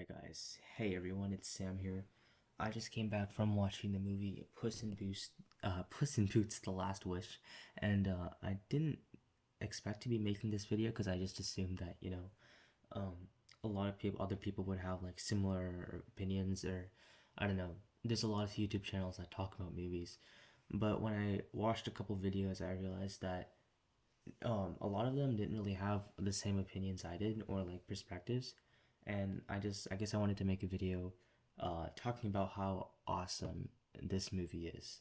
Alright guys, hey everyone, it's Sam here. I just came back from watching the movie Puss in Boots: The Last Wish, and I didn't expect to be making this video because I just assumed that um, a lot of other people would have like similar opinions, or I don't know. There's a lot of YouTube channels that talk about movies, but when I watched a couple videos, I realized that a lot of them didn't really have the same opinions I did or like perspectives, and I guess I wanted to make a video talking about how awesome this movie is.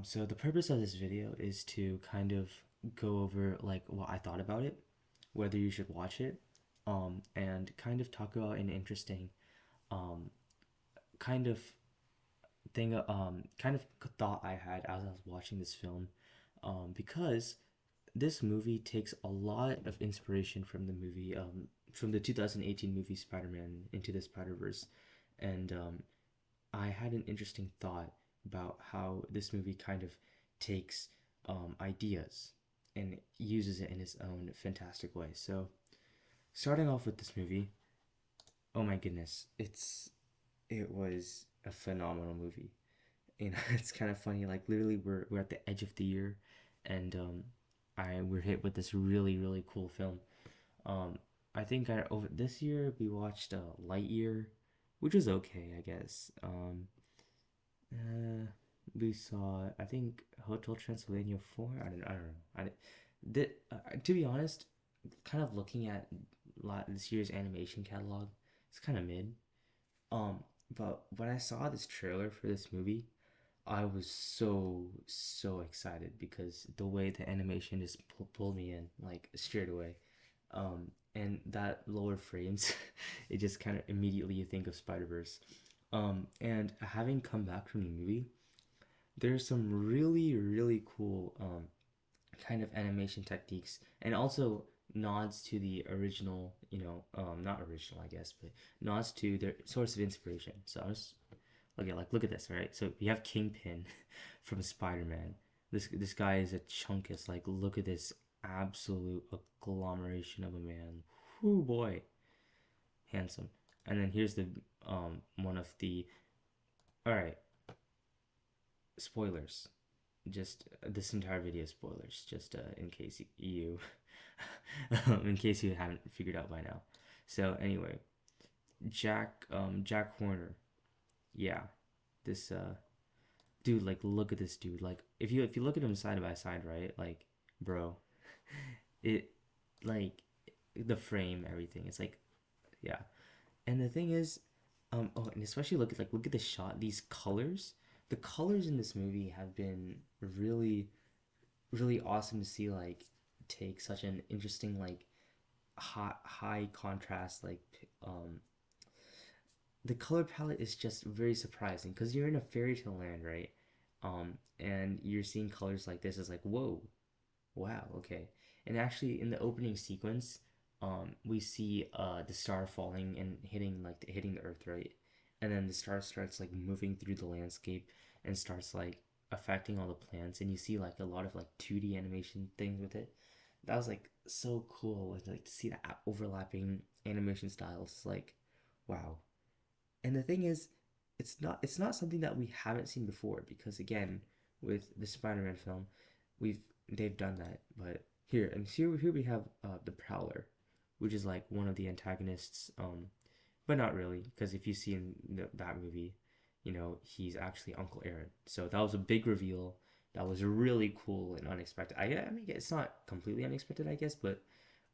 So the purpose of this video is to kind of go over like what I thought about it, whether you should watch it, and kind of talk about an interesting um, kind of kind of thought I had as I was watching this film, because this movie takes a lot of inspiration from from the 2018 movie Spider-Man Into the Spider-Verse, and I had an interesting thought about how this movie kind of takes ideas and uses it in its own fantastic way. So, starting off with this movie, oh my goodness, it was a phenomenal movie. It's kind of funny. Like literally, we're at the edge of the year, and we're hit with this really cool film. Um, I think over this year we watched Lightyear, which was okay, I guess. Uh, we saw, I think, Hotel Transylvania 4. I don't know. To be honest, kind of looking at this year's animation catalog, it's kind of mid. Um, but when I saw this trailer for this movie, I was so excited because the way the animation just pulled me in like straight away. And that lower frames, it just kind of immediately you think of Spider-Verse. And having come back from the movie, there's some really cool kind of animation techniques, and also nods to the original, not original I guess, but nods to their source of inspiration. So I was okay, like look at this, right? So you have Kingpin from Spider-Man. This guy is a chunkus. Like look at this absolute agglomeration of a man. Whoo boy, handsome. And then here's the one of the all right, spoilers. Just this entire video spoilers, just in case you in case you haven't figured out by now. So anyway, Jack Horner. Yeah. This dude, like look at this dude. Like if you look at him side by side, right? Like bro, it like the frame, everything. It's like yeah. And the thing is, oh, and especially look at the shot. These colors, the colors in this movie have been really awesome to see. Like take such an interesting like high contrast the color palette is just very surprising because you're in a fairy tale land, right? And you're seeing colors like this is like whoa, wow, okay. And actually, in the opening sequence, we see the star falling and hitting the earth, right? And then the star starts like moving through the landscape and starts like affecting all the plants, and you see like a lot of like 2D animation things with it. That was like so cool, like to see that overlapping animation styles. Like, wow. And the thing is, it's not something that we haven't seen before because again, with the Spider-Man film, we've they've done that. But here we have the Prowler, which is like one of the antagonists. But not really because if you see in that movie, he's actually Uncle Aaron. So that was a big reveal. That was really cool and unexpected. I mean, it's not completely unexpected, I guess, but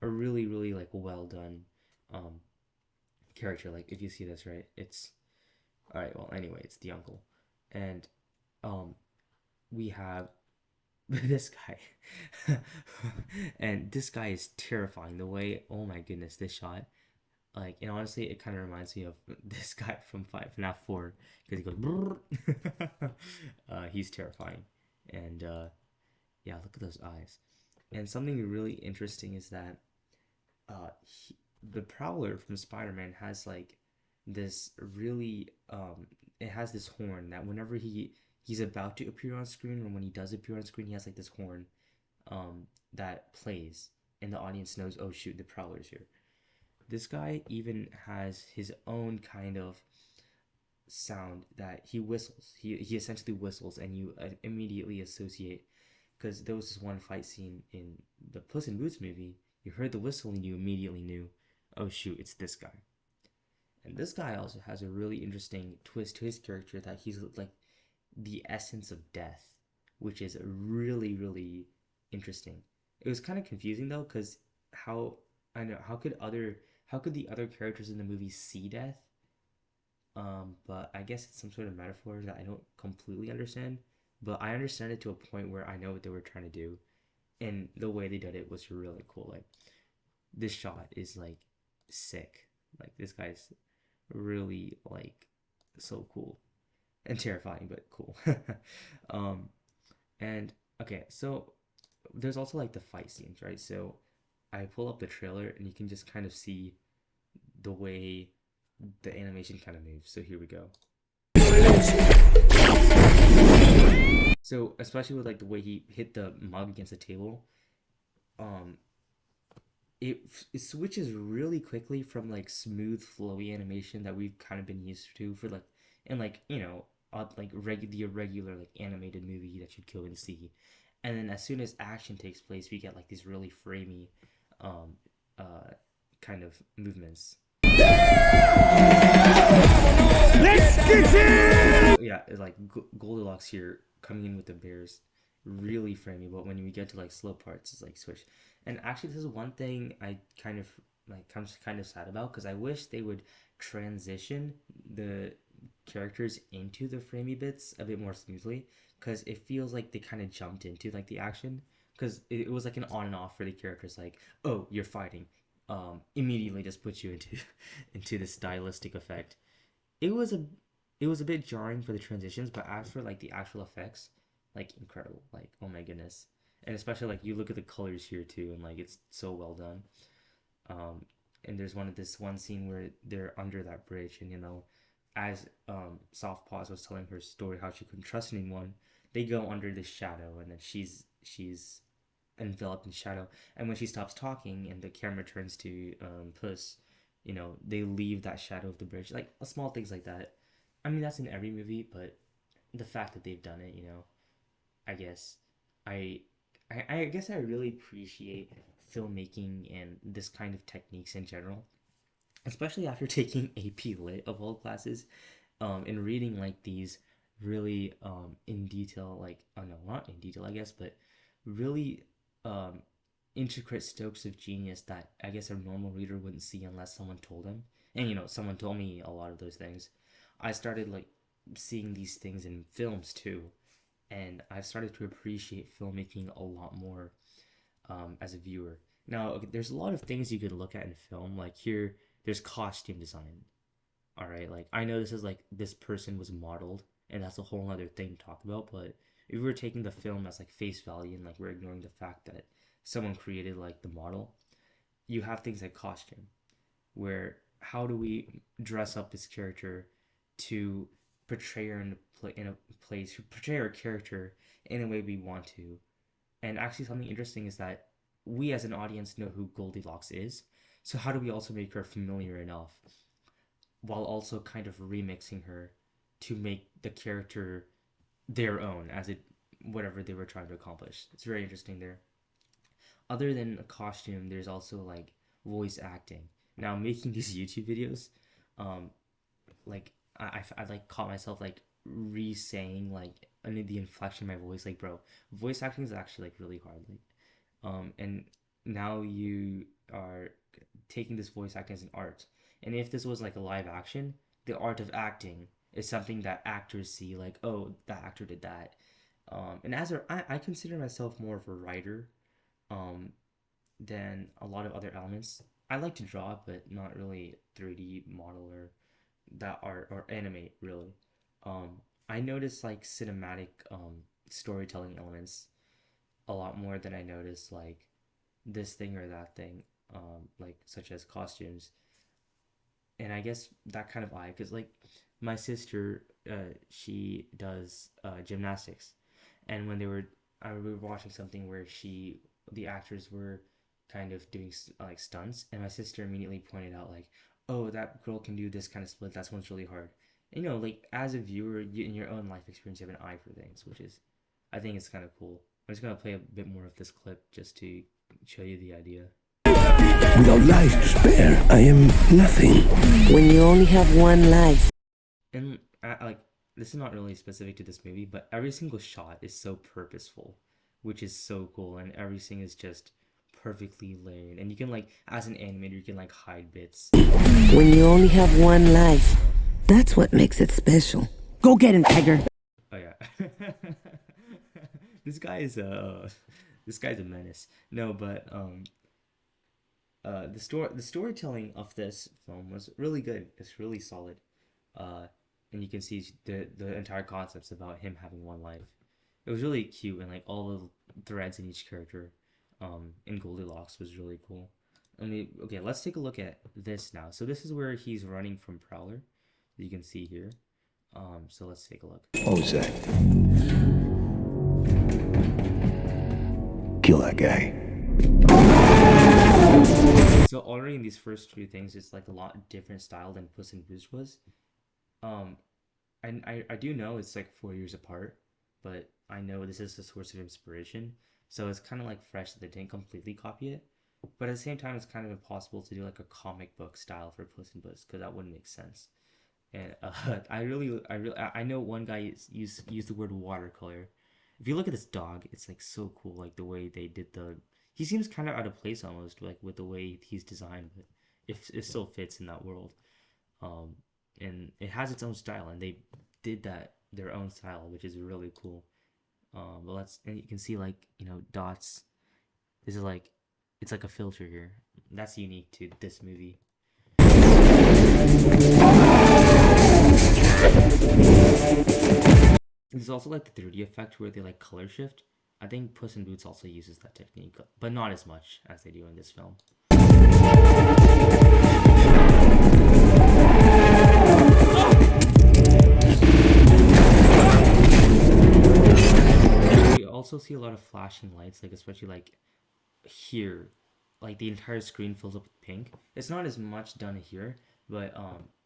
a really like well done um character. Like if you see this right, it's all right. Well, anyway, it's the uncle, and um, we have this guy, and this guy is terrifying. The way, oh my goodness, this shot. Like, and honestly, it kind of reminds me of this guy from FNAF 4 because he goes. He's terrifying, and yeah, look at those eyes. And something really interesting is that the Prowler from Spider-Man has like this really it has this horn that whenever he's about to appear on screen, or when he does appear on screen, he has like this horn that plays, and the audience knows, oh shoot, the Prowler's here. this guy even has his own kind of sound that he whistles. He essentially whistles, and you immediately associate, because there was this one fight scene in the Puss in Boots movie. You heard the whistle and you immediately knew, oh shoot, it's this guy. And this guy also has a really interesting twist to his character, that he's like the essence of death, which is really interesting. It was kind of confusing though, because how I know how could the other characters in the movie see death? But I guess it's some sort of metaphor that I don't completely understand. But I understand it to a point where I know what they were trying to do, and the way they did it was really cool. Like this shot is like sick. Like this guy's really like so cool and terrifying, but cool. um, and okay, so there's also like the fight scenes, right? So I pull up the trailer and you can just kind of see the way the animation kind of moves. So here we go. So especially with like the way he hit the mug against the table, um, it switches really quickly from like smooth flowy animation that we've kind of been used to for like, and like like the regular like animated movie that you'd go and see, and then as soon as action takes place we get like these really framey um uh kind of movements. Let's get it! Yeah, it's like Goldilocks here coming in with the bears, really framey. But when we get to like slow parts, it's like switch. And actually, this is one thing I kind of like kind of sad about, because I wish they would transition the characters into the framey bits a bit more smoothly, because it feels like they kind of jumped into like the action, because it was like an on and off for the characters, like, oh, you're fighting, immediately just puts you into into the stylistic effect. It was a it was a bit jarring for the transitions, but as for like the actual effects, like incredible. Like, oh my goodness. And especially like you look at the colors here too, and like it's so well done. Um, and there's this one scene where they're under that bridge, and as Soft Paws was telling her story how she couldn't trust anyone, they go under this shadow, and then she's enveloped in shadow. And when she stops talking and the camera turns to Puss, they leave that shadow of the bridge. Like small things like that. I mean, that's in every movie, but the fact that they've done it, I guess I I guess I really appreciate filmmaking and this kind of techniques in general, especially after taking AP Lit of all classes, and reading like these really in detail, like, oh no, not in detail, I guess, but really um intricate strokes of genius that I guess a normal reader wouldn't see unless someone told them. And someone told me a lot of those things. I started like seeing these things in films too, and I've started to appreciate filmmaking a lot more as a viewer. Now, okay, there's a lot of things you could look at in film. Like here, there's costume design. All right, like I know this is like this person was modeled, and that's a whole other thing to talk about. But if we were taking the film as like face value, and like we're ignoring the fact that someone created like the model, you have things like costume, where how do we dress up this character to portray her in a place, portray our character in a way we want to. And actually, something interesting is that we as an audience know who Goldilocks is. So how do we also make her familiar enough while also kind of remixing her to make the character their own, as it whatever they were trying to accomplish? It's very interesting there. Other than a costume, there's also like voice acting. Now, making these YouTube videos, um, like I like caught myself like re-saying like under the inflection of my voice, like, bro, voice acting is actually like really hard, like, and now you are taking this voice acting as an art. And if this was like a live action, the art of acting is something that actors see, like, oh, that actor did that. And I consider myself more of a writer, um, than a lot of other elements. I like to draw, but not really 3D model or that art or animate really. I notice like cinematic storytelling elements a lot more than I notice like this thing or that thing, like such as costumes. And I guess that kind of eye, because like my sister, she does gymnastics, and when they were I were watching something where the actors were kind of doing like stunts, and my sister immediately pointed out like, "Oh, that girl can do this kind of split. That's one's really hard." And, like as a viewer, in your own life experience, you have an eye for things, which is, I think, it's kind of cool. I'm just gonna play a bit more of this clip just to show you the idea. Without life to spare, I am nothing. When you only have one life. And like, this is not really specific to this movie, but every single shot is so purposeful, which is so cool, and everything is just perfectly layered. And you can, like, as an animator, you can like hide bits. When you only have one life. That's what makes it special. Go get him, Tiger. Oh yeah. this guy is this guy's a menace. No, but the storytelling of this film was really good. It's really solid. And you can see the entire concepts about him having one life. It was really cute, and like all the threads in each character in Goldilocks was really cool. I mean, okay, let's take a look at this now. So this is where he's running from Prowler. You can see here. So let's take a look. What was that? Kill that guy. So already in these first two things, it's like a lot different style than Puss in Boots was. I do know it's like 4 years apart, but I know this is a source of inspiration. So it's kind of like fresh that they didn't completely copy it. But at the same time, it's kind of impossible to do like a comic book style for Puss in Boots, because that wouldn't make sense. And I know one guy used the word watercolor. If you look at this dog, it's like so cool, like the way they did he seems kind of out of place almost, like with the way he's designed, but it still fits in that world. And it has its own style, and they did that their own style, which is really cool. But and you can see, like, dots. This is like, it's like a filter here. That's unique to this movie. There's also like the 3D effect where they like color shift. I think Puss in Boots also uses that technique, but not as much as they do in this film. We also see a lot of flashing lights, like especially like here, like the entire screen fills up with pink. It's not as much done here, but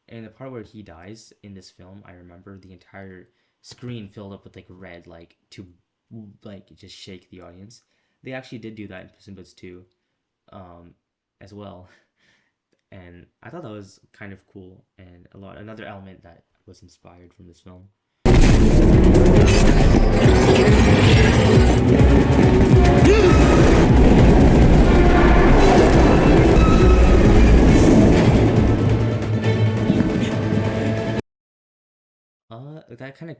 in the part where he dies in this film, I remember the entire screen filled up with like red, like to like just shake the audience. They actually did do that in Puss in Boots 2, as well, and I thought that was kind of cool, and another element that was inspired from this film. That kind of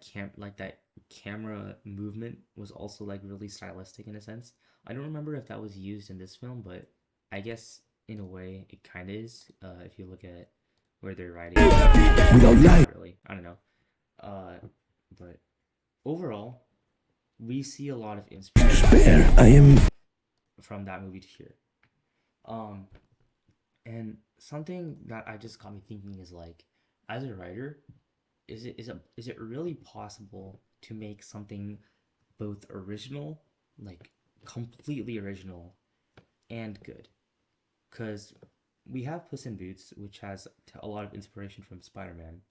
that camera movement was also like really stylistic in a sense. I don't remember if that was used in this film, but I guess in a way it kind of is. If you look at where they're riding, really, I don't know. But overall, we see a lot of inspiration from that movie to here. And something that I just got me thinking is, like, as a writer, is it really possible to make something both original, like completely original, and good? Because we have Puss in Boots, which has a lot of inspiration from Spider-Man,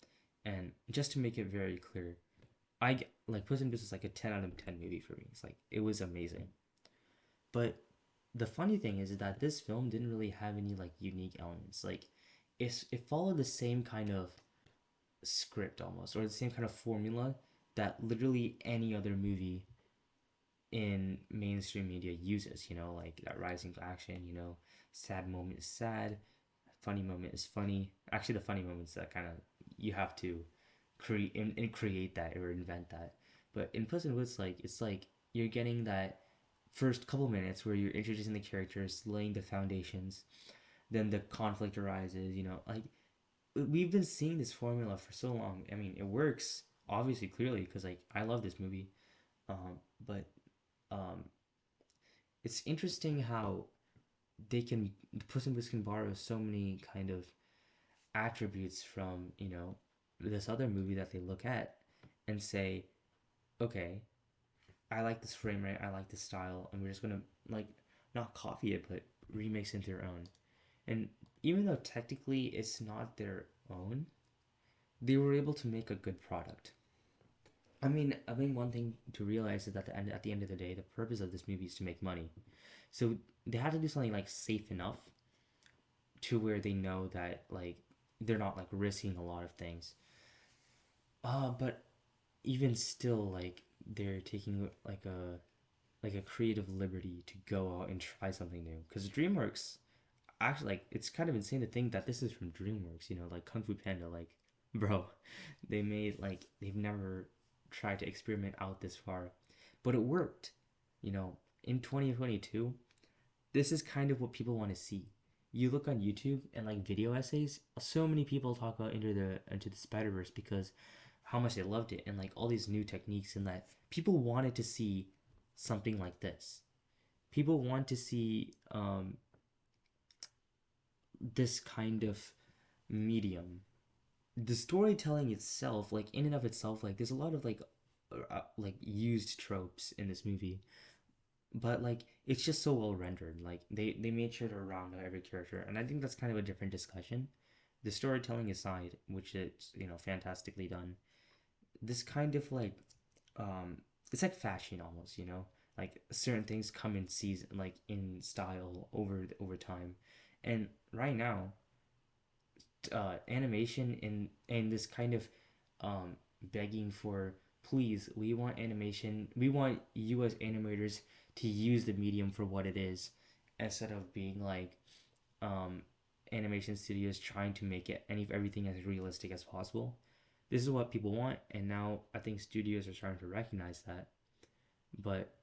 and just to make it very clear, like Puss in Boots is like a 10 out of 10 movie for me. It's like, it was amazing. But the funny thing is that this film didn't really have any like unique elements. Like, it followed the same kind of script almost, or the same kind of formula that literally any other movie in mainstream media uses, like that rising action, sad moment is sad, funny moment is funny. Actually, the funny moments that kind of you have to create that or invent that. But in Puss in Boots, like, it's like you're getting that first couple minutes where you're introducing the characters, laying the foundations, then the conflict arises, like, we've been seeing this formula for so long. I mean, it works, obviously, clearly, because, like, I love this movie. But it's interesting how Puss in Boots can borrow so many kind of attributes from, this other movie that they look at and say, okay, I like this frame rate, I like this style, and we're just gonna, like, not copy it, but remix into their own. And even though technically it's not their own, they were able to make a good product. I mean, one thing to realize is that at the end of the day, the purpose of this movie is to make money. So they had to do something like safe enough to where they know that like they're not like risking a lot of things. But even still, like they're taking like a creative liberty to go out and try something new. Because DreamWorks, actually, like it's kind of insane to think that this is from DreamWorks. You know, like Kung Fu Panda, like bro, they've never tried to experiment out this far, but it worked. You know, in 2022, this is kind of what people want to see. You look on YouTube and like video essays, so many people talk about into the Spider-Verse because how much they loved it and like all these new techniques and that people wanted to see something like this. People want to see this kind of medium. The storytelling itself, like in and of itself, like there's a lot of like used tropes in this movie, but like it's just so well rendered. Like they made sure to round out every character, and I think that's kind of a different discussion. The storytelling aside, which is fantastically done, this kind of like it's like fashion almost, like certain things come in season, like in style over time, and right now animation and this kind of begging for, please, we want animation, we want you as animators to use the medium for what it is, instead of being like um, animation studios trying to make everything as realistic as possible. This is what people want, and now I think studios are starting to recognize that. But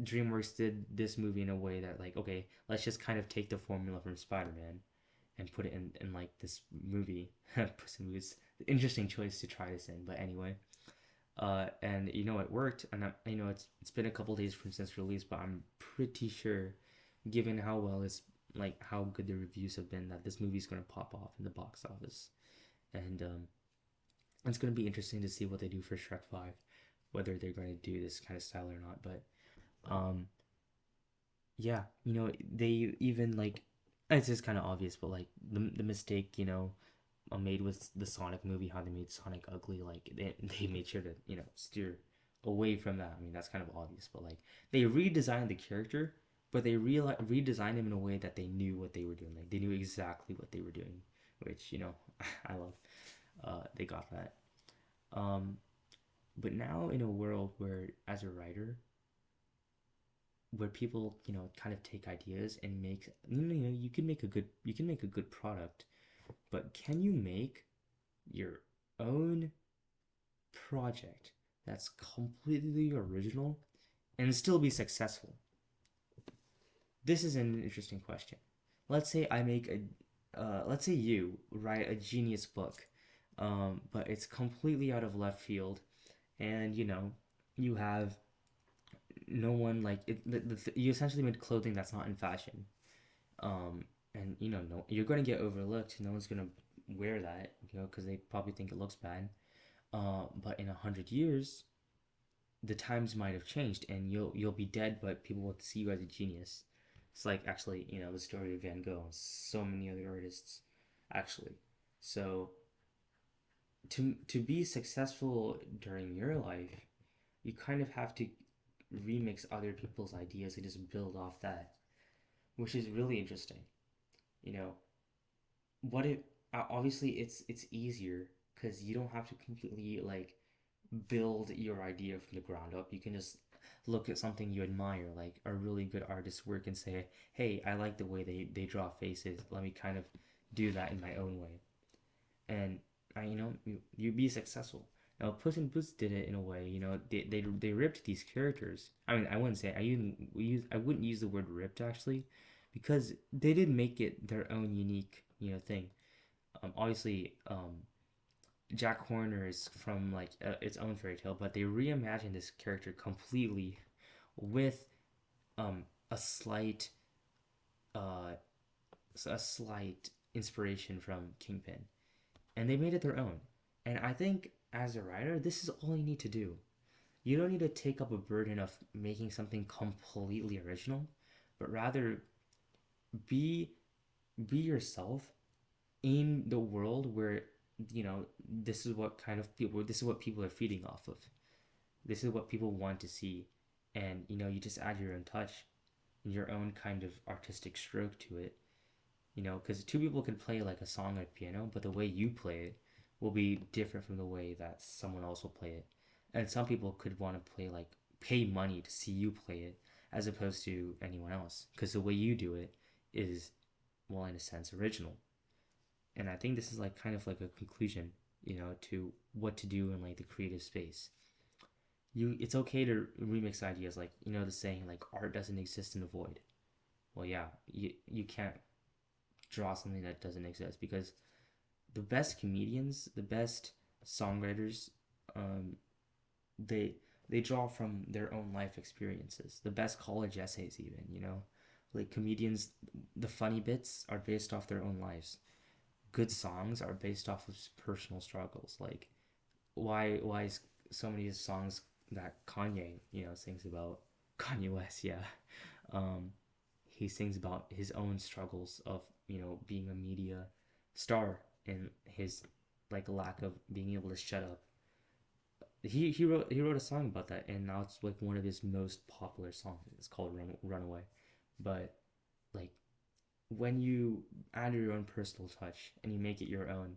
DreamWorks did this movie in a way that, like, okay, let's just kind of take the formula from Spider-Man and put it in like this movie. Puss in Boots. Interesting choice to try this in, but anyway. And it worked, and it's been a couple days since release, but I'm pretty sure, given how well it's like how good the reviews have been, that this movie's gonna pop off in the box office, and it's gonna be interesting to see what they do for Shrek 5, whether they're going to do this kind of style or not. But yeah, they even like, it's just kind of obvious, but like the mistake made with the Sonic movie, how they made Sonic ugly, like they made sure to steer away from that. I mean, that's kind of obvious, but like they redesigned the character, but they redesigned him in a way that they knew what they were doing. Like they knew exactly what they were doing, which I love. They got that. But now in a world where, as a writer, where people kind of take ideas and make you can make a good product, but can you make your own project that's completely original and still be successful? This is an interesting question. Let's say let's say you write a genius book, but it's completely out of left field, and you have no one, like you essentially made clothing that's not in fashion, and no, you're gonna get overlooked. No one's gonna wear that, because they probably think it looks bad. But in 100 years, the times might have changed, and you'll be dead, but people will see you as a genius. It's like, actually, the story of Van Gogh and so many other artists, actually. So to be successful during your life, you kind of have to remix other people's ideas and just build off that, which is really interesting. You know, what if obviously it's easier because you don't have to completely like build your idea from the ground up. You can just look at something you admire, like a really good artist's work, and say, hey, I like the way they draw faces. Let me kind of do that in my own way. And you be successful. Now, Puss in Boots did it in a way. They ripped these characters. I mean, I wouldn't say I wouldn't use the word ripped, actually, because they did make it their own unique thing. Obviously, Jack Horner is from like its own fairy tale, but they reimagined this character completely with a slight a slight inspiration from Kingpin, and they made it their own. And I think, as a writer, this is all you need to do. You don't need to take up a burden of making something completely original, but rather be be yourself in the world where this is what people are feeding off of. This is what people want to see, and you just add your own touch, your own kind of artistic stroke to it. Because two people can play like a song on piano, but the way you play it will be different from the way that someone else will play it. And some people could want to play like pay money to see you play it as opposed to anyone else, because the way you do it is, well, in a sense, original. And I think this is like kind of like a conclusion, to what to do in like the creative space. It's okay to remix ideas, like the saying like art doesn't exist in a void. Well, yeah, you can't draw something that doesn't exist, because the best comedians, the best songwriters, um, they they draw from their own life experiences. The best college essays, even, like comedians, the funny bits are based off their own lives. Good songs are based off of personal struggles. Like why is so many songs that Kanye sings about, Kanye West, yeah, um, he sings about his own struggles of being a media star and his like lack of being able to shut up. He wrote a song about that, and now it's like one of his most popular songs. It's called Runaway. But like when you add your own personal touch and you make it your own,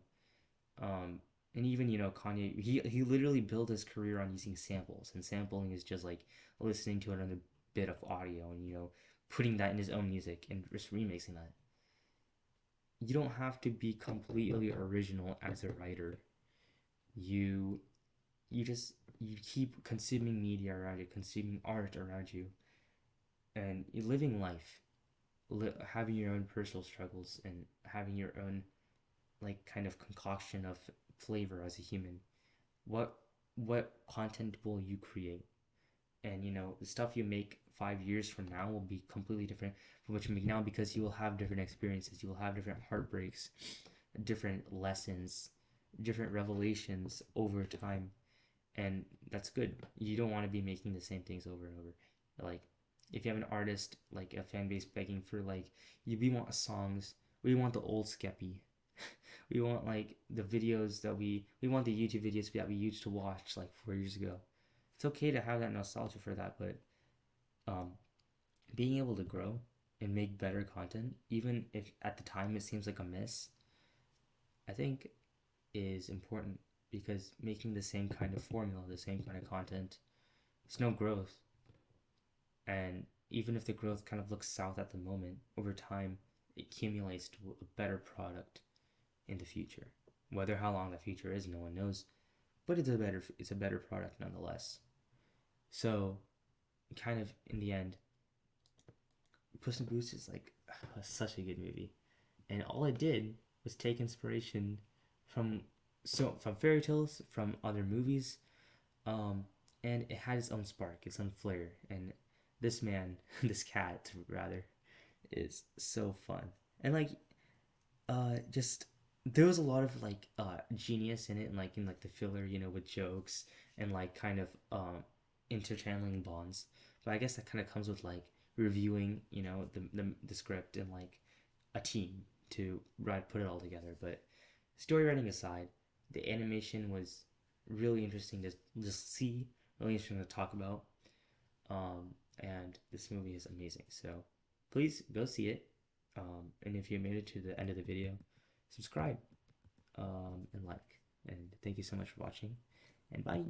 and even Kanye, he literally built his career on using samples, and sampling is just like listening to another bit of audio and putting that in his own music and just remixing that. You don't have to be completely original as a writer. You you keep consuming media around you, consuming art around you, and you're living life, having your own personal struggles and having your own like kind of concoction of flavor as a human. What content will you create? And the stuff you make 5 years from now will be completely different from what you make now, because you will have different experiences, you will have different heartbreaks, different lessons, different revelations over time. And that's good. You don't want to be making the same things over and over. Like if you have an artist, like a fan base begging for like we want songs, we want the old Skeppy. We want like the videos that we want the YouTube videos that we used to watch like 4 years ago. It's okay to have that nostalgia for that, but um, being able to grow and make better content, even if at the time it seems like a miss, I think is important, because making the same kind of formula, the same kind of content, it's no growth. And even if the growth kind of looks south at the moment, over time it accumulates to a better product in the future. Whether how long the future is, no one knows, but it's a better product nonetheless. So, kind of in the end, Puss in Boots is like such a good movie, and all it did was take inspiration from from fairy tales, from other movies, um, and it had its own spark, its own flair. And this man, this cat rather, is so fun. And like, just there was a lot of like genius in it, and like in like the filler, with jokes and like kind of interchanneling bonds. But I guess that kind of comes with like reviewing, the script and like a team to put it all together. But story writing aside, the animation was really interesting to just see, really interesting to talk about. And this movie is amazing. So please go see it. And if you made it to the end of the video, subscribe, and like. And thank you so much for watching. And bye.